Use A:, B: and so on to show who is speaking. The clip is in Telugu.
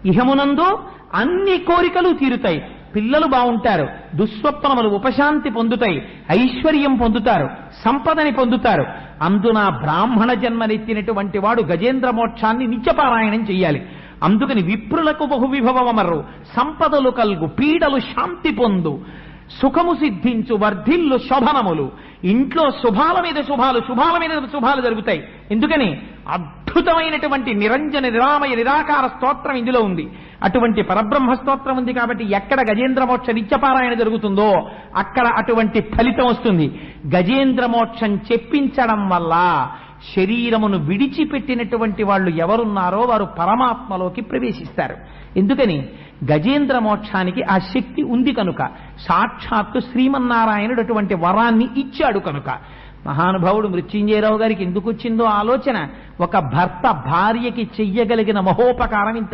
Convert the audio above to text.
A: ఇహమునందు అన్ని కోరికలు తీరుతాయి, పిల్లలు బాగుంటారు, దుస్వప్నములు ఉపశాంతి పొందుతాయి, ఐశ్వర్యం పొందుతారు, సంపదని పొందుతారు. అందున బ్రాహ్మణ జన్మనెత్తినటువంటి వాడు గజేంద్ర మోక్షాన్ని నిత్యపారాయణం చెయ్యాలి. అందుకని విప్రులకు బహువిభవమరు, సంపదలు కల్గు, పీడలు శాంతి పొందు, సుఖము సిద్ధించు, వర్ధిల్లు శోభనములు. ఇంట్లో శుభాల మీద శుభాలు, శుభాల మీద శుభాలు జరుగుతాయి. ఎందుకని అద్భుతమైనటువంటి నిరంజన నిరామయ నిరాకార స్తోత్రం ఇందులో ఉంది. అటువంటి పరబ్రహ్మ స్తోత్రం ఉంది కాబట్టి ఎక్కడ గజేంద్ర మోక్ష నిత్యపారాయణ జరుగుతుందో అక్కడ అటువంటి ఫలితం వస్తుంది. గజేంద్ర మోక్షం చెప్పించడం వల్ల శరీరమును విడిచిపెట్టినటువంటి వాళ్ళు ఎవరున్నారో వారు పరమాత్మలోకి ప్రవేశిస్తారు. ఎందుకని గజేంద్ర మోక్షానికి ఆ శక్తి ఉంది కనుక, సాక్షాత్తు శ్రీమన్నారాయణుడు అటువంటి వరాన్ని ఇచ్చాడు కనుక. మహానుభావుడు మృత్యుంజయరావు గారికి ఎందుకు వచ్చిందో ఆలోచన, ఒక భర్త భార్యకి చెయ్యగలిగిన మహోపకారం ఇంత